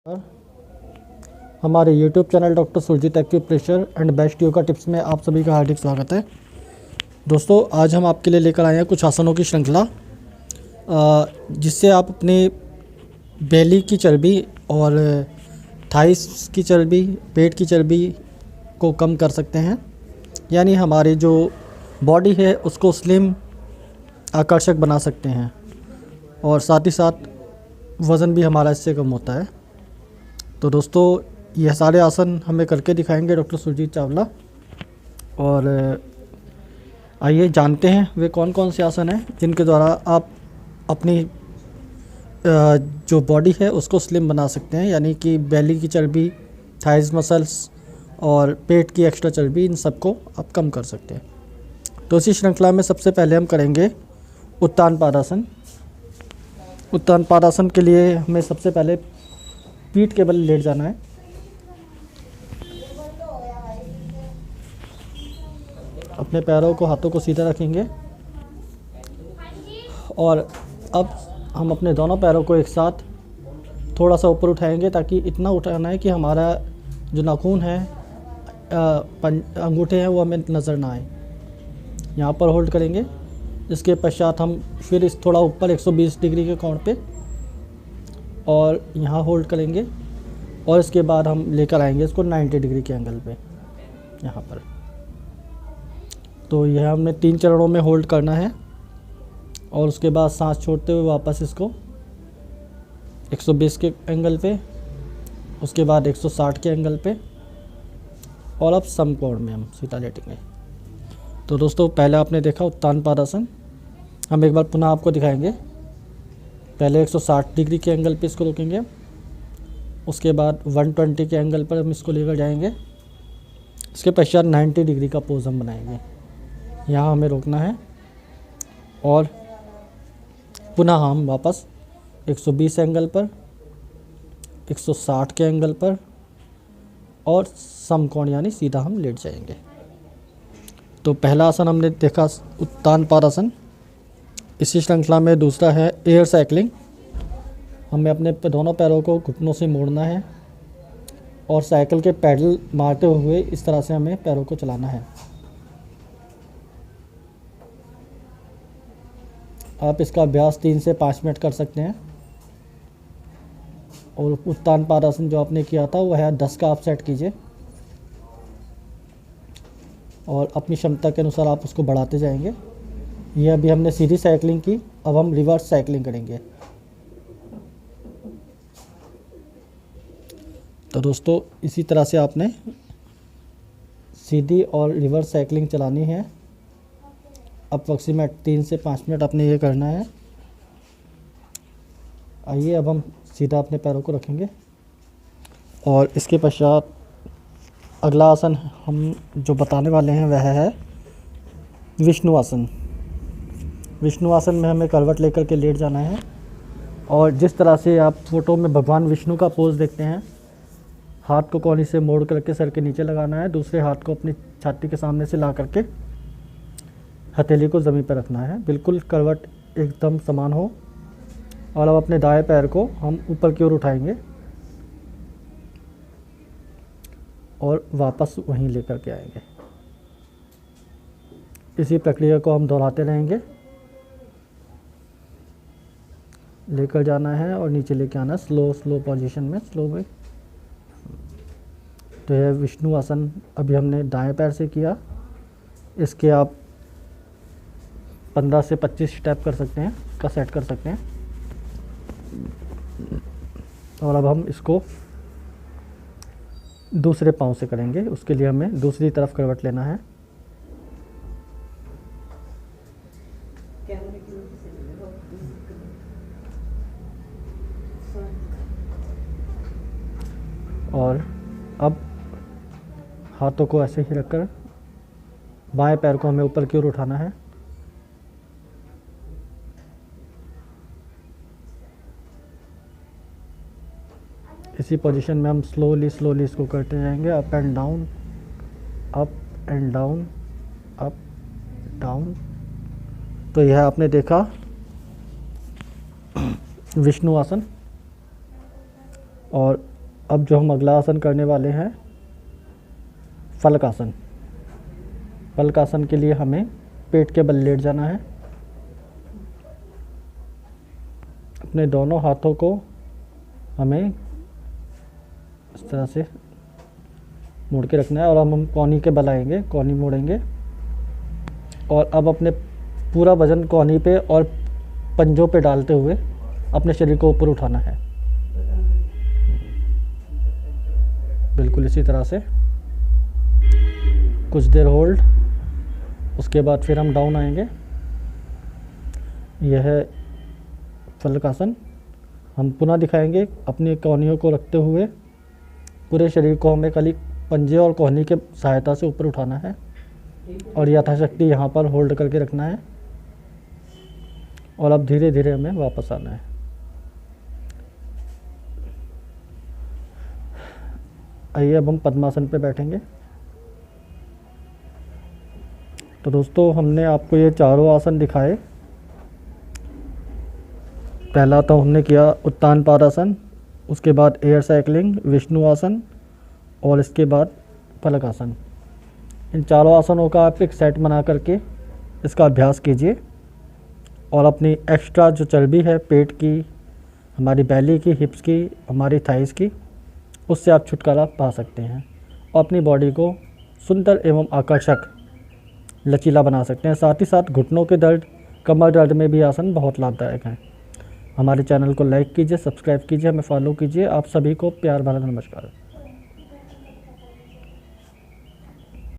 हमारे YouTube channel doctor Surjeet acupressure and best yoga tips में आप सभी का हार्दिक स्वागत है। दोस्तों, आज हम आपके लिए लेकर आए हैं कुछ आसनों की श्रृंखला, जिससे आप अपनी बेली की चर्बी और थाइस की चर्बी, पेट की चर्बी को कम कर सकते हैं। यानी हमारी जो बॉडी है उसको स्लिम, आकर्षक बना सकते हैं और साथ ही साथ वज़न भी हमारा इससे कम होता है। तो दोस्तों, यह सारे आसन हमें करके दिखाएंगे डॉक्टर सुरजीत चावला। और आइए जानते हैं वे कौन कौन से आसन हैं जिनके द्वारा आप अपनी जो बॉडी है उसको स्लिम बना सकते हैं। यानी कि बेली की चर्बी, थाइस मसल्स और पेट की एक्स्ट्रा चर्बी, इन सबको आप कम कर सकते हैं। तो इसी श्रृंखला में सबसे पहले हम करेंगे उत्तान पादासन। उत्तान पादासन के लिए हमें सबसे पहले पीठ के बल लेट जाना है। अपने पैरों को, हाथों को सीधा रखेंगे और अब हम अपने दोनों पैरों को एक साथ थोड़ा सा ऊपर उठाएंगे, ताकि इतना उठाना है कि हमारा जो नाखून है, अंगूठे हैं, वो हमें नज़र ना आए। यहाँ पर होल्ड करेंगे। इसके पश्चात हम फिर इस थोड़ा ऊपर 120 डिग्री के कोण पे और यहाँ होल्ड करेंगे और इसके बाद हम लेकर आएंगे इसको 90 डिग्री के एंगल पे यहाँ पर। तो यह हमने 3 चरणों में होल्ड करना है और उसके बाद सांस छोड़ते हुए वापस इसको 120 के एंगल पे, उसके बाद 160 के एंगल पे और अब समकोण में हम सीधा लेटेंगे। तो दोस्तों, पहले आपने देखा उत्तान पादासन, हम एक बार पुनः आपको दिखाएंगे। पहले 160 डिग्री के एंगल पे इसको रोकेंगे, उसके बाद 120 के एंगल पर हम इसको लेकर जाएंगे। इसके पश्चात 90 डिग्री का पोज हम बनाएंगे। यहाँ हमें रोकना है और पुनः हम वापस 120 एंगल पर, 160 के एंगल पर और समकोण यानी सीधा हम लेट जाएंगे। तो पहला आसन हमने देखा उत्तान पादासन। इसी श्रृंखला में दूसरा है एयर साइकिलिंग। हमें अपने दोनों पैरों को घुटनों से मोड़ना है और साइकिल के पैडल मारते हुए इस तरह से हमें पैरों को चलाना है। आप इसका अभ्यास 3 से 5 मिनट कर सकते हैं। और उत्तान पादासन जो आपने किया था वह 10 का आप सेट कीजिए और अपनी क्षमता के अनुसार आप उसको बढ़ाते जाएंगे। यह अभी हमने सीधी साइकिलिंग की, अब हम रिवर्स साइकिलिंग करेंगे। तो दोस्तों, इसी तरह से आपने सीधी और रिवर्स साइकिलिंग चलानी है। अप्रॉक्सीमेट 3 से 5 मिनट आपने ये करना है। आइए अब हम सीधा अपने पैरों को रखेंगे और इसके पश्चात अगला आसन हम जो बताने वाले हैं वह है विष्णु आसन। विष्णु आसन में हमें करवट लेकर के लेट जाना है और जिस तरह से आप फोटो में भगवान विष्णु का पोज देखते हैं, हाथ को कोहनी से मोड़ करके सर के नीचे लगाना है, दूसरे हाथ को अपनी छाती के सामने से ला करके हथेली को ज़मीन पर रखना है, बिल्कुल करवट एकदम समान हो। और अब अपने दाएं पैर को हम ऊपर की ओर उठाएंगे और वापस वहीं लेकर के आएंगे। इसी प्रक्रिया को हम दोहराते रहेंगे। लेकर जाना है और नीचे लेके आना है, स्लो पोजीशन में, स्लो में। तो यह विष्णु आसन अभी हमने दाएं पैर से किया। इसके आप 15 से 25 स्टेप कर सकते हैं, का सेट कर सकते हैं। और अब हम इसको दूसरे पाँव से करेंगे। उसके लिए हमें दूसरी तरफ करवट लेना है। और अब हाथों को ऐसे ही रखकर बाएं पैर को हमें ऊपर की ओर उठाना है। इसी पोजीशन में हम स्लोली इसको करते जाएंगे, up and down, up and down, up down. तो यह आपने देखा विष्णु आसन। और अब जो हम अगला आसन करने वाले हैं, फलकासन। फलकासन के लिए हमें पेट के बल लेट जाना है। अपने दोनों हाथों को हमें इस तरह से मोड़ के रखना है और हम कोहनी के बल आएंगे, कोहनी मोड़ेंगे और अब अपने पूरा वजन कोहनी पे और पंजों पे डालते हुए अपने शरीर को ऊपर उठाना है। बिल्कुल इसी तरह से कुछ देर होल्ड, उसके बाद फिर हम डाउन आएंगे। यह है फलकासन। हम पुनः दिखाएंगे। अपनी कोहनियों को रखते हुए पूरे शरीर को हमें खाली पंजे और कोहनी के सहायता से ऊपर उठाना है और यथाशक्ति यहाँ पर होल्ड करके रखना है और अब धीरे धीरे हमें वापस आना है। आइए अब हम पद्मासन पे बैठेंगे। तो दोस्तों, हमने आपको ये चारों आसन दिखाए। पहला तो हमने किया उत्तान पादासन, उसके बाद एयर साइकिलिंग, विष्णु आसन और इसके बाद फलकासन। इन चारों आसनों का आप एक सेट बना करके इसका अभ्यास कीजिए और अपनी एक्स्ट्रा जो चर्बी है पेट की, हमारी बैली की, हिप्स की, हमारी थाइस की, उससे आप छुटकारा पा सकते हैं और अपनी बॉडी को सुंदर एवं आकर्षक लचीला बना सकते हैं। साथ ही साथ घुटनों के दर्द, कमर दर्द में भी आसन बहुत लाभदायक हैं। हमारे चैनल को लाइक कीजिए, सब्सक्राइब कीजिए, हमें फॉलो कीजिए। आप सभी को प्यार भरा नमस्कार।